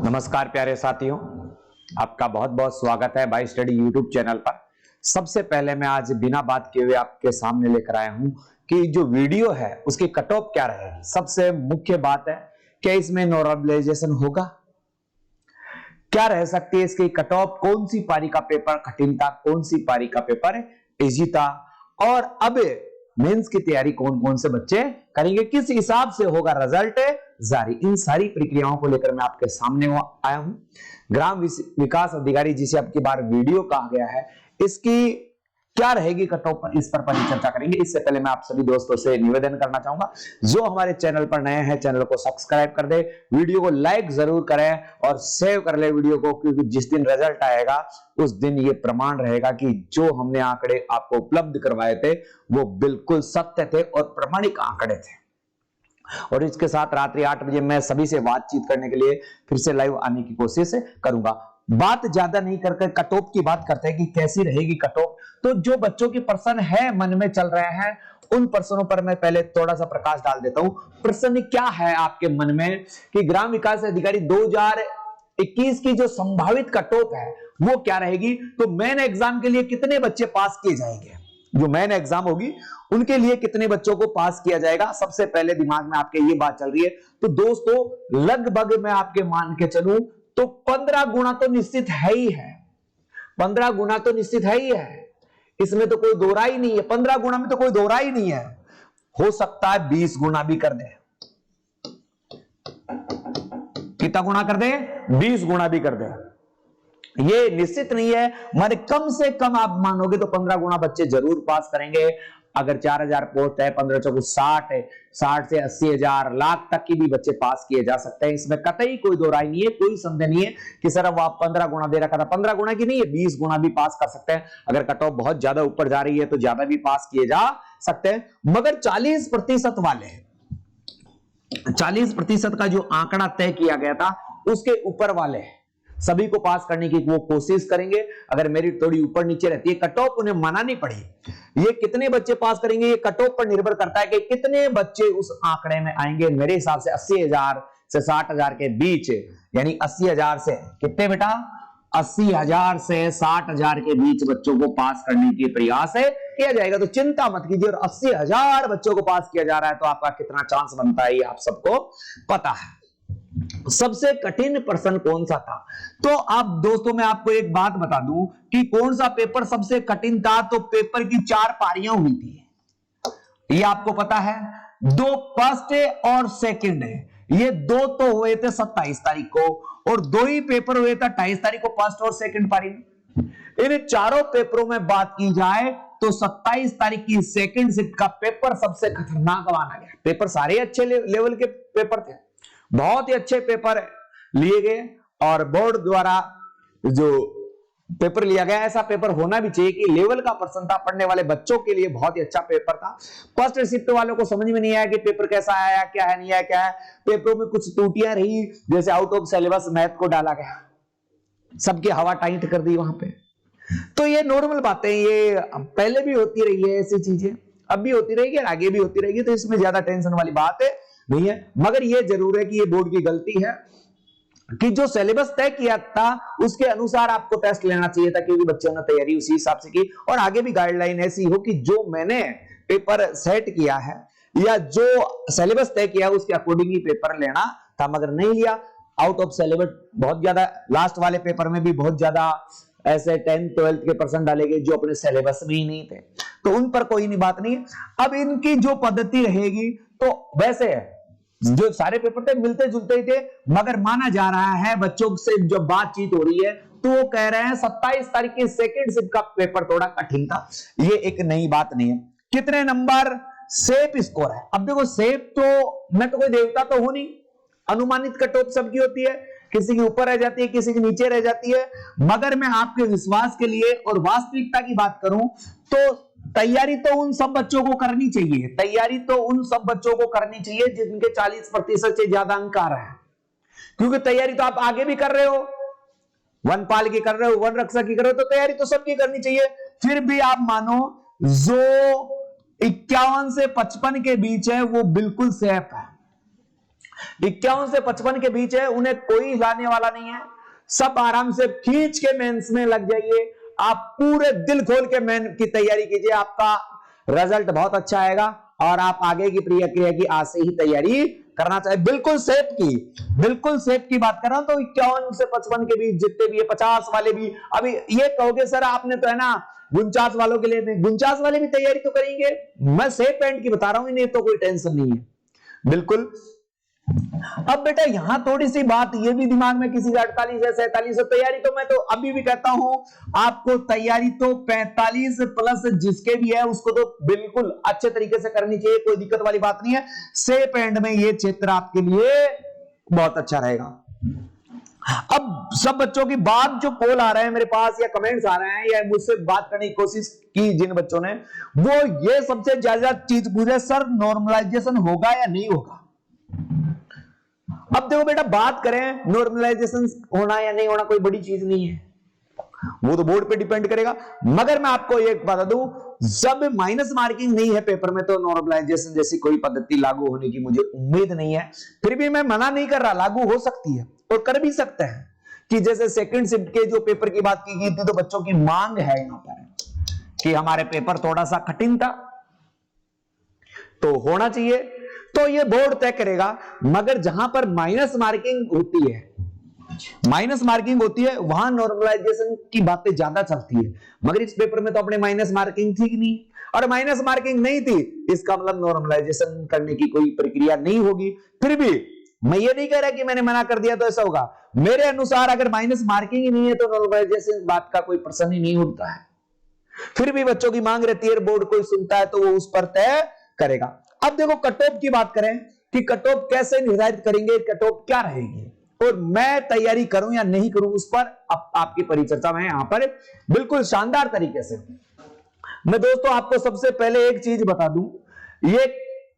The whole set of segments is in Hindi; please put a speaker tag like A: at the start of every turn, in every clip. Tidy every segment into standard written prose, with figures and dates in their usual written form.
A: नमस्कार प्यारे साथियों, आपका बहुत बहुत स्वागत है बाय स्टडी यूट्यूब चैनल पर। सबसे पहले मैं आज बिना बात किए हुए आपके सामने लेकर आया हूं कि जो वीडियो है उसकी कट ऑफ क्या रहेगी। सबसे मुख्य बात है क्या इसमें नॉर्मलाइजेशन होगा, क्या रह सकती है इसकी कट ऑफ, कौन सी पारी का पेपर कठिन था, कौन सी पारी का पेपर इजी था, और अब मेंस की तैयारी कौन कौन से बच्चे करेंगे, किस हिसाब से होगा रिजल्ट जारी। इन सारी प्रक्रियाओं को लेकर मैं आपके सामने आया हूं। ग्राम विकास अधिकारी जिसे अब की बार वीडियो कहा गया है, इसकी क्या रहेगी कट ऑफ पर, इस पर चर्चा करेंगे। इससे पहले मैं आप सभी दोस्तों से निवेदन करना चाहूंगा, जो हमारे चैनल पर नए हैं चैनल को सब्सक्राइब कर दे, वीडियो को लाइक जरूर करें और सेव कर ले वीडियो को, क्योंकि जिस दिन रिजल्ट आएगा उस दिन ये प्रमाण रहेगा कि जो हमने आंकड़े आपको उपलब्ध करवाए थे वो बिल्कुल सत्य थे और प्रमाणिक आंकड़े थे। और इसके साथ रात्रि 8 बजे मैं सभी से बातचीत करने के लिए फिर से लाइव आने की कोशिश करूंगा। बात ज्यादा नहीं करके कट ऑफ की बात करते हैं कि कैसी रहेगी कट ऑफ। तो जो बच्चों के प्रश्न है मन में चल रहे हैं उन प्रश्नों पर मैं पहले थोड़ा सा प्रकाश डाल देता हूं। प्रश्न क्या है आपके मन में कि ग्राम विकास अधिकारी 2021 की जो संभावित कट ऑफ है वो क्या रहेगी। तो मेन एग्जाम के लिए कितने बच्चे पास किए जाएंगे, जो मेन एग्जाम होगी उनके लिए कितने बच्चों को पास किया जाएगा, सबसे पहले दिमाग में आपके ये बात चल रही है। तो दोस्तों लगभग मैं आपके मान के चलूं तो 15 गुना तो निश्चित है ही है, 15 गुना तो निश्चित है ही है, इसमें तो कोई दोहरा ही नहीं है। 15 गुना में तो कोई दोहरा ही नहीं है। हो सकता है 20 गुना भी कर दे। कितना गुना कर दे? 20 गुना भी कर दे। ये निश्चित नहीं है, माने कम से कम आप मानोगे तो 15 गुना बच्चे जरूर पास करेंगे। अगर 4000 पोस्ट है, 15 चौक 60 है, 60 से 80,000 लाख तक की भी बच्चे पास किए जा सकते हैं। इसमें कतई कोई दो राय नहीं है, कोई संदेह नहीं है कि सर अब आप 15 गुना दे रखा था। 15 गुना की नहीं है, 20 गुना भी पास कर सकते हैं। अगर कट ऑफ बहुत ज्यादा ऊपर जा रही है तो ज्यादा भी पास किए जा सकते हैं। मगर 40% वाले, 40% का जो आंकड़ा तय किया गया था उसके ऊपर वाले सभी को पास करने की वो कोशिश करेंगे। अगर मेरिट थोड़ी ऊपर नीचे रहती है, कट ऑफ उन्हें मनानी पड़ी, ये कितने बच्चे पास करेंगे ये कट ऑफ पर निर्भर करता है कि कितने बच्चे उस आंकड़े में आएंगे। मेरे हिसाब से 80,000 से 60,000 के बीच, यानी 80,000 से कितने बेटा, 80,000 से 60,000 के बीच बच्चों को पास करने की प्रयास किया जाएगा। तो चिंता मत कीजिए। और 80,000 बच्चों को पास किया जा रहा है तो आपका कितना चांस बनता है ये आप सबको पता है। सबसे कठिन प्रश्न कौन सा था? तो आप दोस्तों मैं आपको एक बात बता दूं कि कौन सा पेपर सबसे कठिन था। तो पेपर की 4 पारियां हुई थी, ये आपको पता है। 2 फर्स्ट और सेकंड है, ये 2 तो हुए थे 27 तारीख को और 2 ही पेपर हुए थे 28 तारीख को, फर्स्ट और सेकंड पारी में। इन चारों पेपरों में बात की जाए तो 27 तारीख की सेकंड शिफ्ट का पेपर सबसे खतरनाक माना गया। पेपर सारे अच्छे लेवल के पेपर थे, बहुत ही अच्छे पेपर लिए गए और बोर्ड द्वारा जो पेपर लिया गया ऐसा पेपर होना भी चाहिए कि लेवल का प्रश्न था। पढ़ने वाले बच्चों के लिए बहुत ही अच्छा पेपर था। फर्स्ट शिफ्ट वालों को समझ में नहीं आया कि पेपर कैसा आया, क्या है, नहीं आया, क्या है। पेपरों में कुछ त्रुटियां रही, जैसे आउट ऑफ सिलेबस मैथ को डाला गया, सबकी हवा टाइट कर दी वहां पे। तो ये नॉर्मल बातें, ये पहले भी होती रही है, ऐसी चीजें अब भी होती रहेगी और आगे भी होती रहेगी, तो इसमें ज्यादा टेंशन वाली बात नहीं है। मगर यह जरूर है कि यह बोर्ड की गलती है कि जो सिलेबस तय किया था उसके अनुसार आपको टेस्ट लेना चाहिए था, क्योंकि बच्चों ने तैयारी उसी हिसाब से की। और आगे भी गाइडलाइन ऐसी हो कि जो मैंने पेपर सेट किया है या जो सिलेबस तय किया उसके अकॉर्डिंग ही पेपर लेना था, मगर नहीं लिया। आउट ऑफ सिलेबस बहुत ज्यादा, लास्ट वाले पेपर में भी बहुत ज्यादा ऐसे 10th 12th के परसेंट डाले गए जो अपने सिलेबस में ही नहीं थे, तो उन पर कोई नहीं बात नहीं। अब इनकी जो पद्धति रहेगी तो वैसे है, जो सारे पेपर थे मिलते जुलते ही थे, मगर माना जा रहा है बच्चों से जब बातचीत हो रही है तो वो कह रहे हैं 27 तारीख की सेकंड शिफ्ट का पेपर थोड़ा कठिन था। ये एक नई बात नहीं है। कितने नंबर सेफ स्कोर है? अब देखो सेफ तो मैं तो कोई देवता तो हूं नहीं, अनुमानित कट ऑफ सबकी होती है, किसी की ऊपर रह जाती है, किसी की नीचे रह जाती है। मगर मैं आपके विश्वास के लिए और वास्तविकता की बात करूं तो तैयारी तो उन सब बच्चों को करनी चाहिए, तैयारी तो उन सब बच्चों को करनी चाहिए जिनके 40% से ज्यादा अंक आ रहे हैं। क्योंकि तैयारी तो आप आगे भी कर रहे हो, वनपाल की कर रहे हो, वन रक्षक की कर रहे हो, तो तैयारी तो सबकी करनी चाहिए। फिर भी आप मानो जो 51 से 55 के बीच है वो बिल्कुल सेफ है। 51 से 55 के बीच है, उन्हें कोई हिलाने वाला नहीं है। सब आराम से खींच के मेंस में लग जाइए। आप पूरे दिल खोल के मेन की तैयारी कीजिए, आपका रिजल्ट बहुत अच्छा आएगा और आप आगे की प्रक्रिया की आज से ही तैयारी करना चाहिए। बिल्कुल सेफ की बात कर रहा हूं। तो 51 से 55 के बीच जितने भी है, 50 वाले भी। अभी ये कहोगे सर आपने तो है ना 49 वालों के लिए, 49 वाले भी तैयारी तो करेंगे। मैं सेफ एंड की बता रहा हूं, नहीं तो कोई टेंशन नहीं है, बिल्कुल। अब बेटा यहां थोड़ी सी बात ये भी दिमाग में किसी का 48 है 47 है, तैयारी तो मैं तो अभी भी कहता हूं आपको तैयारी तो 45 प्लस जिसके भी है उसको तो बिल्कुल अच्छे तरीके से करनी चाहिए, कोई दिक्कत वाली बात नहीं है। सेफ एंड में ये क्षेत्र आपके लिए बहुत अच्छा रहेगा। अब सब बच्चों की बात जो कॉल आ रहे हैं मेरे पास या कमेंट्स आ रहे हैं या मुझसे बात करने की कोशिश की जिन बच्चों ने, वो ये सबसे ज्यादा चीज पूछे, सर नॉर्मलाइजेशन होगा या नहीं होगा। अब देखो बेटा बात करें नॉर्मलाइजेशन होना या नहीं होना कोई बड़ी चीज नहीं है, वो तो बोर्ड पे डिपेंड करेगा। मगर मैं आपको एक बता दूं, जब माइनस मार्किंग नहीं है पेपर में तो नॉर्मलाइजेशन जैसी कोई पद्धति लागू होने की मुझे उम्मीद नहीं है। फिर भी मैं मना नहीं कर रहा, लागू हो सकती है और कर भी सकते हैं। कि जैसे सेकंड शिफ्ट के जो पेपर की बात की गई थी तो बच्चों की मांग है यहां पर कि हमारे पेपर थोड़ा सा कठिन था तो होना चाहिए, तो ये बोर्ड तय करेगा। मगर जहां पर माइनस मार्किंग होती है वहां नॉर्मलाइजेशन की बातें ज्यादा चलती है। मगर इस पेपर में तो अपने माइनस मार्किंग थी कि नहीं, और माइनस मार्किंग नहीं थी इसका मतलब नॉर्मलाइजेशन करने की कोई प्रक्रिया नहीं होगी। फिर भी मैं ये नहीं कह रहा कि मैंने मना कर दिया तो ऐसा होगा। मेरे अनुसार अगर माइनस मार्किंग ही नहीं है तो नॉर्मलाइजेशन बात का कोई प्रश्न ही नहीं उठता है। फिर भी बच्चों की मांग रहती है, बोर्ड कोई सुनता है तो वो उस पर तय करेगा। अब देखो कट ऑफ की बात करें कि कट ऑफ कैसे निर्धारित करेंगे, कट ऑफ क्या रहेगी और मैं तैयारी करूं या नहीं करूं उस पर आपकी परिचर्चा में यहां पर बिल्कुल शानदार तरीके से। मैं दोस्तों आपको सबसे पहले एक चीज बता दूं, ये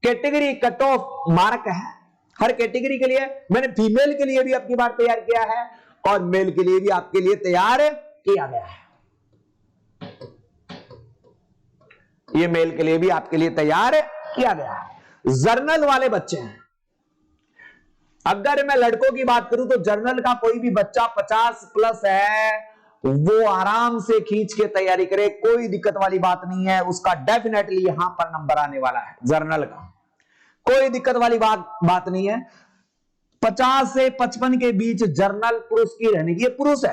A: कैटेगरी कट ऑफ मार्क है हर कैटेगरी के लिए। मैंने फीमेल के लिए भी आपकी बार तैयार किया है और मेल के लिए भी आपके लिए तैयार किया गया है। ये मेल के लिए भी आपके लिए तैयार किया गया है। जर्नल वाले बच्चे हैं, अगर मैं लड़कों की बात करूं तो जर्नल का कोई भी बच्चा 50 प्लस है वो आराम से खींच के तैयारी करे, कोई दिक्कत वाली बात नहीं है। उसका डेफिनेटली यहां पर नंबर आने वाला है, जर्नल का कोई दिक्कत वाली बात नहीं है। 50 से 55 के बीच जर्नल पुरुष की रहने की, ये पुरुष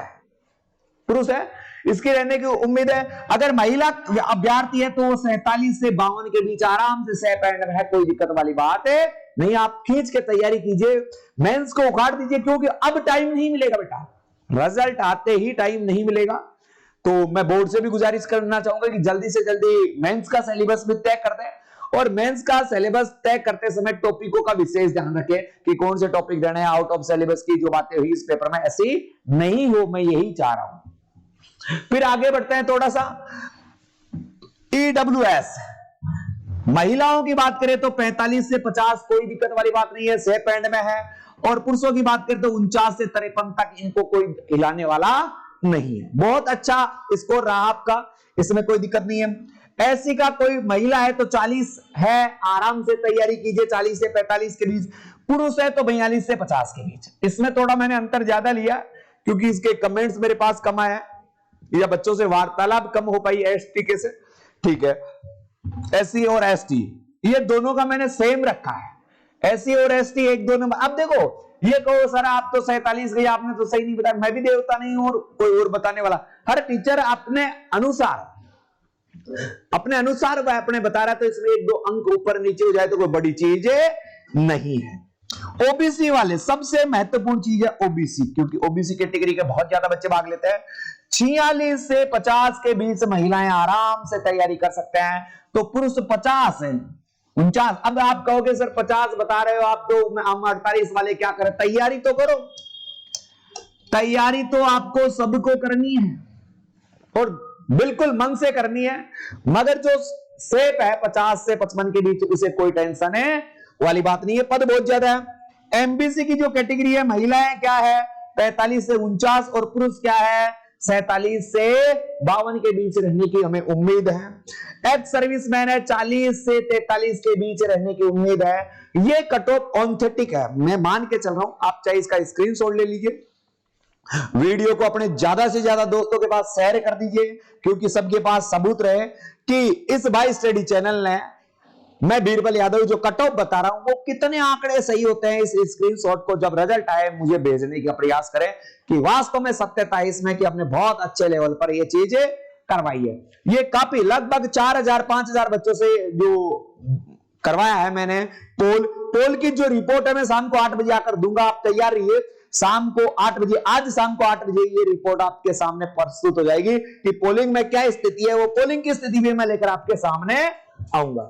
A: है इसकी रहने की उम्मीद है। अगर महिला अभ्यर्थी है तो 47 से 52 के बीच आराम से सेफ एंड में है, कोई दिक्कत वाली बात है नहीं। आप खींच के तैयारी कीजिए, मेंस को उखाड़ दीजिए, क्योंकि अब टाइम नहीं मिलेगा बेटा, रिजल्ट आते ही टाइम नहीं मिलेगा। तो मैं बोर्ड से भी गुजारिश करना चाहूंगा कि जल्दी से जल्दी मेंस का सिलेबस भी तय कर दें, और मेंस का सिलेबस तय करते समय टॉपिकों का विशेष ध्यान रखें कि कौन से टॉपिक देने हैं। आउट ऑफ सिलेबस की जो बातें हुई इस पेपर में ऐसी नहीं हो, मैं यही चाह रहा हूं। फिर आगे बढ़ते हैं थोड़ा सा। EWS महिलाओं की बात करें तो 45 से 50 कोई दिक्कत वाली बात नहीं है, सेफ एंड में है। और पुरुषों की बात करें तो 49 से 53 तक इनको कोई हिलाने वाला नहीं है। बहुत अच्छा स्कोर रहा आपका, इसमें कोई दिक्कत नहीं है। ऐसी का कोई महिला है तो 40 है, आराम से तैयारी कीजिए, 40 से 45 के बीच। पुरुष है तो 42 से 50 के बीच। इसमें थोड़ा मैंने अंतर ज्यादा लिया क्योंकि इसके कमेंट्स मेरे पास कम आया या बच्चों से वार्तालाप कम हो पाई एसटी के से, ठीक है। एससी और एसटी ये दोनों का मैंने सेम रखा है, एससी और एसटी एक दोनों। अब देखो ये कहो सर आप तो 47 गए, आपने तो सही नहीं बताया। मैं भी देवता नहीं हूं और कोई और बताने वाला। हर टीचर अपने अनुसार वह अपने बता रहा है, तो इसमें 1-2 अंक ऊपर नीचे हो जाए तो कोई बड़ी चीज नहीं है। ओबीसी वाले सबसे महत्वपूर्ण चीज है ओबीसी, क्योंकि ओबीसी कैटेगरी के बहुत ज्यादा बच्चे भाग लेते हैं। 46 से 50 के बीच महिलाएं आराम से तैयारी कर सकते हैं, तो पुरुष 50 है 49। अब आप कहोगे सर 50 बता रहे हो आप, तो हम 48 वाले क्या करें? तैयारी तो करो, तैयारी तो आपको सबको करनी है और बिल्कुल मन से करनी है। मगर जो सेफ है 50 से 55 के बीच, उसे कोई टेंशन है वाली बात नहीं है। पद बहुत ज्यादा है। एमबीसी की जो कैटेगरी है, महिलाएं क्या है 45 से 49 और पुरुष क्या है 47 से 52 के बीच रहने की हमें उम्मीद है। एक्स सर्विसमैन है 40 से 43 के बीच रहने की उम्मीद है। ये कट ऑफ ऑथेंटिक है, मैं मान के चल रहा हूं। आप चाहे इसका स्क्रीनशॉट ले लीजिए, वीडियो को अपने ज्यादा से ज्यादा दोस्तों के पास शेयर कर दीजिए, क्योंकि सबके पास सबूत रहे कि इस भाई स्टडी चैनल ने, मैं बीरबल यादव जो कट ऑफ बता रहा हूं वो कितने आंकड़े सही होते हैं। इस स्क्रीनशॉट को जब रिजल्ट आए मुझे भेजने का प्रयास करें कि वास्तव में सत्यता इसमें कि आपने बहुत अच्छे लेवल पर ये चीजें करवाई है। ये काफी लगभग 4000-5000 बच्चों से जो करवाया है मैंने पोल की जो रिपोर्ट है मैं शाम को 8 बजे आकर दूंगा, आप तैयार रहिए। शाम को 8 बजे, आज शाम को 8 बजे ये रिपोर्ट आपके सामने प्रस्तुत हो जाएगी कि पोलिंग में क्या स्थिति है। वो पोलिंग की स्थिति भी मैं लेकर आपके सामने आऊंगा।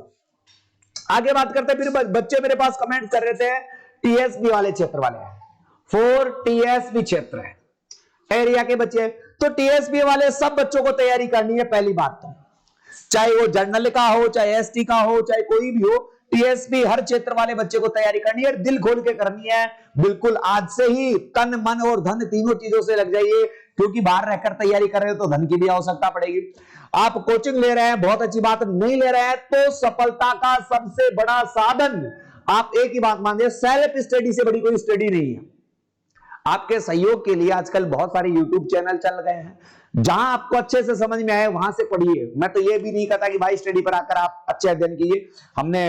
A: आगे बात करते हैं, फिर बच्चे मेरे पास कमेंट कर रहे थे टीएसबी वाले क्षेत्र वाले, 4 टीएसबी क्षेत्र है एरिया के बच्चे, तो टीएसबी वाले सब बच्चों को तैयारी करनी है। पहली बात तो चाहे वो जनरल का हो, चाहे एसटी का हो, चाहे कोई भी हो, टीएसबी हर क्षेत्र वाले बच्चे को तैयारी करनी है, दिल खोल के करनी है। बिल्कुल आज से ही तन मन और धन तीनों चीजों से लग जाइए, क्योंकि बाहर रहकर तैयारी कर रहे हो तो धन की भी आवश्यकता पड़ेगी। आप कोचिंग ले रहे हैं, बहुत अच्छी बात, नहीं ले रहे हैं तो सफलता का सबसे बड़ा साधन, आप एक ही बात मानिए, सेल्फ स्टडी से बड़ी कोई स्टडी नहीं है। आपके सहयोग के लिए आजकल बहुत सारे यूट्यूब चैनल चल गए हैं, जहां आपको अच्छे से समझ में आए वहां से पढ़िए। मैं तो ये भी नहीं कहता कि भाई स्टडी पर आकर आप अच्छे अध्ययन कीजिए, हमने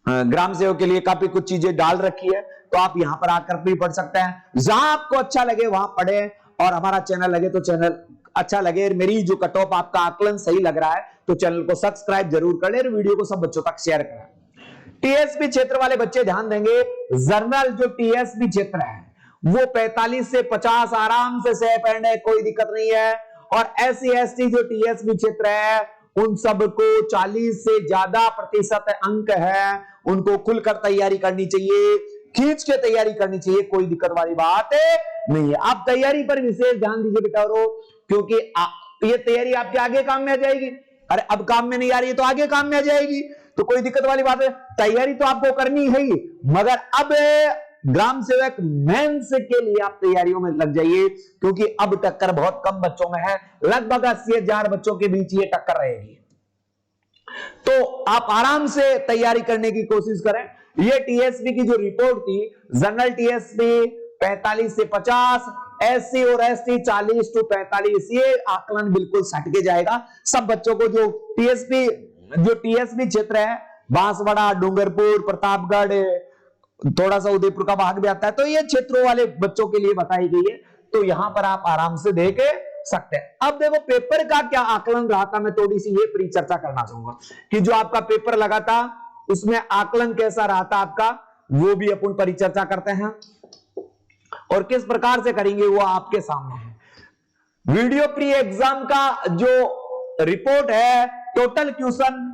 A: ग्राम सेवक के लिए काफी कुछ चीजें डाल रखी है, तो आप यहां पर आकर भी पढ़ सकते हैं। जहां आपको अच्छा लगे वहां पढ़े, और हमारा चैनल लगे तो चैनल अच्छा लगे, मेरी जो कट ऑफ आपका आकलन सही लग रहा है तो चैनल को सब्सक्राइब जरूर कर ले, वीडियो को सब बच्चों तक शेयर करें। टीएसबी क्षेत्र वाले बच्चे ध्यान देंगे, जनरल जो टीएसबी क्षेत्र है वो 45 से 50 आराम से सेफ एंड है, कोई दिक्कत नहीं है। और एससी एसटी जो टीएसबी क्षेत्र है उन सबको 40 से ज्यादा प्रतिशत अंक है, उनको खुलकर तैयारी करनी चाहिए, खींच के तैयारी करनी चाहिए, कोई दिक्कत वाली बात नहीं है। आप तैयारी पर विशेष ध्यान दीजिए बेटा, क्योंकि ये तैयारी आपके आगे काम में आ जाएगी। अरे अब काम में नहीं आ रही है तो आगे काम में आ जाएगी, तो कोई दिक्कत वाली बात है। तैयारी तो आपको करनी है ही, मगर अब ग्राम सेवक मेंस के लिए आप तैयारियों में लग जाइए, क्योंकि अब टक्कर बहुत कम बच्चों में है, लगभग 80,000 बच्चों के बीच ये टक्कर रहेगी। तो आप आराम से तैयारी करने की कोशिश करें। ये टीएसपी की जो रिपोर्ट थी, जनरल टीएसपी 45 से 50, एससी और एसटी 40 to 45, ये आकलन बिल्कुल सट के जाएगा सब बच्चों को। जो टीएसपी क्षेत्र है, बांसवाड़ा, डूंगरपुर, प्रतापगढ़, थोड़ा सा उदयपुर का भाग भी आता है, तो ये क्षेत्रों वाले बच्चों के लिए बताई गई है, तो यहां पर आप आराम से देख सकते हैं। अब देखो पेपर का क्या आकलन रहा था, मैं थोड़ी सी ये परिचर्चा करना चाहूंगा कि जो आपका पेपर लगा था उसमें आकलन कैसा रहा था आपका, वो भी अपन परिचर्चा करते हैं, और किस प्रकार से करेंगे वो आपके सामने है। वीडियो प्री एग्जाम का जो रिपोर्ट है, टोटल क्वेश्चन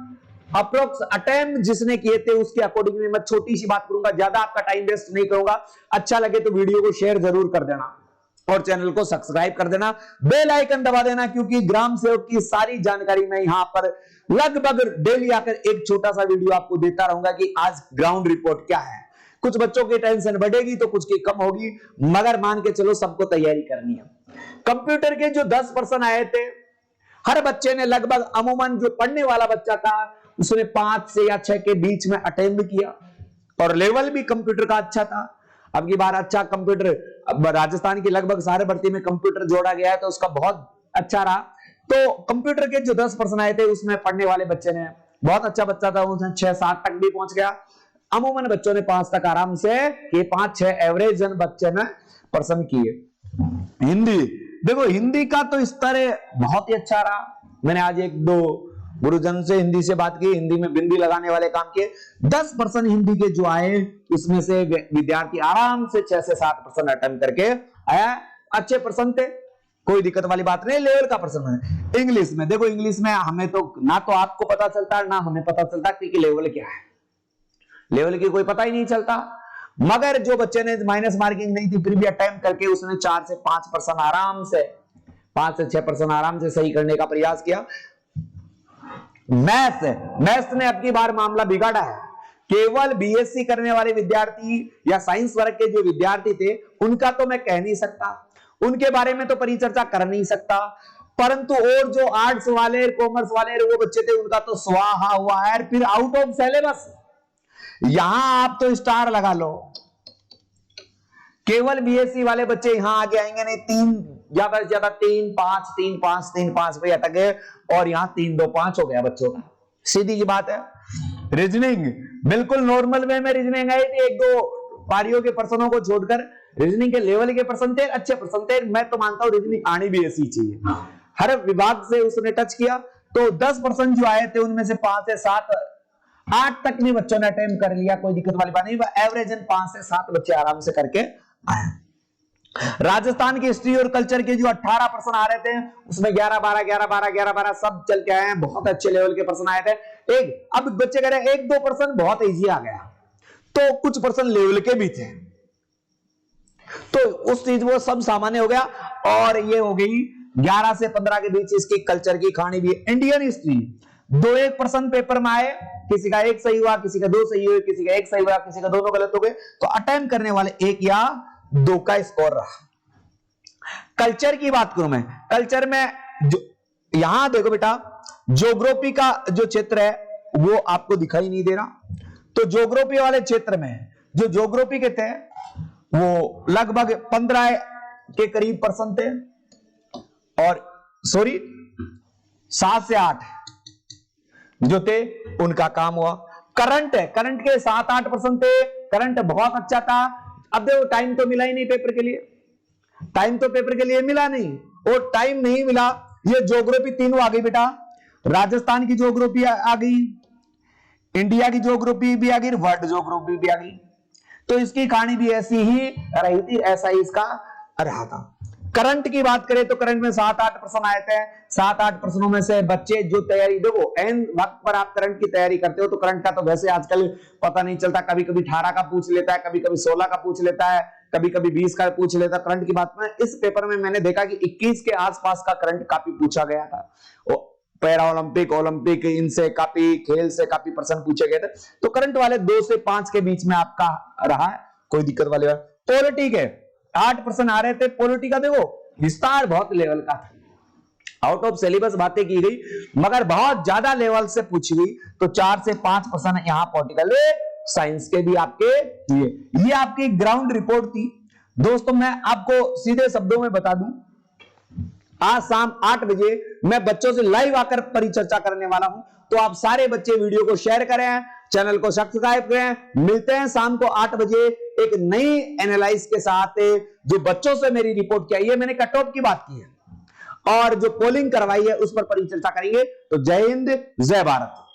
A: अप्रोक्स अटेम्प्ट जिसने किए थे उसके अकॉर्डिंग में मैं छोटी सी बात करूंगा, ज्यादा आपका टाइम वेस्ट नहीं करूंगा। अच्छा लगे तो वीडियो को शेयर जरूर कर देना और चैनल को सब्सक्राइब कर देना, बेल आइकन दबा देना, क्योंकि ग्राम सेवक की सारी जानकारी मैं यहां पर लगभग डेली आकर एक छोटा सा वीडियो आपको देता रहूंगा कि आज ग्राउंड रिपोर्ट क्या है। कुछ बच्चों की टेंशन बढ़ेगी तो कुछ की कम होगी, मगर मान के चलो सबको तैयारी करनी है। कंप्यूटर के जो 10% आए थे, हर बच्चे ने लगभग अमूमन जो पढ़ने वाला बच्चा था उसने 5 से या 6 के बीच में अटेम्प्ट किया, और लेवल भी कंप्यूटर का अच्छा था। अब की बार अच्छा कंप्यूटर, अब राजस्थान की लगभग सारे भर्ती में कंप्यूटर जोड़ा गया है तो उसका बहुत अच्छा रहा। तो कंप्यूटर के जो 10% आए थे उसमें पढ़ने वाले बच्चे ने, बहुत अच्छा बच्चा था, उसने 6-7 तक भी पहुंच गया। अमूमन बच्चों ने 5 तक आराम से, ये 5-6 एवरेज बच्चे ने पसंद किए। हिंदी देखो, हिंदी का तो स्तर बहुत ही अच्छा रहा। मैंने आज 1-2 गुरुजन से हिंदी से बात की, हिंदी में बिंदी लगाने वाले काम किए। 10% हिंदी के जो आए उसमें से विद्यार्थी आराम से 6 से 7% अटेम्प्ट करके आया, अच्छे पर्सन थे, कोई दिक्कत वाली बात नहीं, लेवल का पर्सन है। इंग्लिश में देखो, इंग्लिश में हमें तो ना तो आपको पता चलता ना हमें पता चलता कि लेवल क्या है, लेवल की कोई पता ही नहीं चलता। मगर जो बच्चे ने माइनस मार्किंग नहीं थी फिर भी अटेम्प्ट करके उसने 4 से 5% आराम से, 5 से 6% आराम से सही करने का प्रयास किया। मैथ्स ने अब की बार मामला बिगाड़ा है। केवल बीएससी करने वाले विद्यार्थी या साइंस वर्ग के जो विद्यार्थी थे उनका तो मैं कह नहीं सकता, उनके बारे में तो परिचर्चा कर नहीं सकता, परंतु और जो आर्ट्स वाले, कॉमर्स वाले वो बच्चे थे उनका तो स्वाहा हुआ है। फिर आउट ऑफ सिलेबस यहां आप तो स्टार लगा लो, केवल बीएससी वाले बच्चे यहां आगे आएंगे नहीं, 3 ज्यादा से ज्यादा 3 5 3 5 3 5 पे अटक गए, और यहां 3 2 5 हो गया बच्चों का। सीधी सी बात है। रीजनिंग बिल्कुल नॉर्मल वे में रीजनिंग आई थी, 1-2 पारियों के पर्सनों को छोड़कर रीजनिंग के लेवल के पर्सन थे, अच्छे पर्सन थे। मैं तो मानता हूं रीजनिंग आनी भी ऐसी चाहिए। हर विभाग से उसने टच किया, तो 10% जो आए थे उनमें से 5 से 7 8 तक भी बच्चों ने अटेम्प्ट कर लिया, कोई दिक्कत वाली बात नहीं। एवरेज 5 से 7 बच्चे आराम से करके आए। राजस्थान की हिस्ट्री और कल्चर के जो 18% आ रहे थे, उसमें 11-12 सब चल के आए हैं, बहुत अच्छे लेवल के पर्सन आए थे। अब बच्चे कह रहे हैं 1-2% बहुत इजी आ गया, तो कुछ पर्सन लेवल के भी थे, तो उस चीज वो सब सामान्य हो गया। और ये हो गई 11 से 15 के बीच इसकी कल्चर की कहानी भी। इंडियन हिस्ट्री 2-1% पेपर में आए, किसी का 1 सही हुआ, किसी का 2 सही हुए, किसी का 1 सही हुआ, किसी का दोनों गलत हो गए, तो अटेम्प्ट करने वाले 1 या 2 का स्कोर रहा। कल्चर की बात करूं मैं, कल्चर में जो यहां देखो बेटा, ज्योग्राफी का जो क्षेत्र है वो आपको दिखाई नहीं दे रहा, तो ज्योग्राफी वाले क्षेत्र में जो ज्योग्राफी के थे वो लगभग 15 के करीब पर्सन थे, और सॉरी 7 से 8 जो थे उनका काम हुआ। करंट है, करंट के 7-8% थे, करंट बहुत अच्छा था। अब देखो टाइम तो मिला ही नहीं पेपर के लिए, टाइम तो पेपर के लिए मिला नहीं, और टाइम नहीं मिला, ये ज्योग्राफी तीनों आ गई बेटा। राजस्थान की ज्योग्राफी आ गई, इंडिया की ज्योग्राफी भी आ गई, वर्ल्ड ज्योग्राफी भी आ गई, तो इसकी कहानी भी ऐसी ही रही थी, ऐसा ही इसका रहा था। करंट की बात करें तो करंट में 7-8% आए थे। 7-8% में से बच्चे जो तैयारी, देखो एन वक्त पर आप करंट की तैयारी करते हो, तो करंट का तो वैसे आजकल पता नहीं चलता, कभी कभी 18 का पूछ लेता है, कभी कभी 16 का पूछ लेता है, कभी कभी 20 का पूछ लेता है। करंट की बात में इस पेपर में मैंने देखा कि 21 के आसपास का करंट काफी पूछा गया था। पैरा ओलंपिक, ओलंपिक, इनसे काफी, खेल से काफी प्रश्न पूछे गए थे, तो करंट वाले 2 से 5 के बीच में आपका रहा है, कोई दिक्कत वाली बात। पॉलिटी के 8% आ रहे थे। पॉलिटी का देखो विस्तार बहुत लेवल का था, आउट ऑफ सिलेबस बातें की गई, मगर बहुत ज्यादा लेवल से पूछी गई, तो 4 से 5% यहां पॉलिटिकल साइंस के भी आपके लिए। ये आपकी ग्राउंड रिपोर्ट थी दोस्तों। मैं आपको सीधे शब्दों में बता दूं, आज शाम 8 बजे मैं बच्चों से लाइव आकर परिचर्चा करने वाला हूं, तो आप सारे बच्चे वीडियो को शेयर करें, चैनल को सब्सक्राइब करें। मिलते हैं शाम को 8 बजे एक नई एनालाइज के साथ, जो बच्चों से मेरी रिपोर्ट की आई है, मैंने कट ऑफ की बात की है और जो पोलिंग करवाई है उस पर परिचर्चा करेंगे। तो जय हिंद, जय भारत।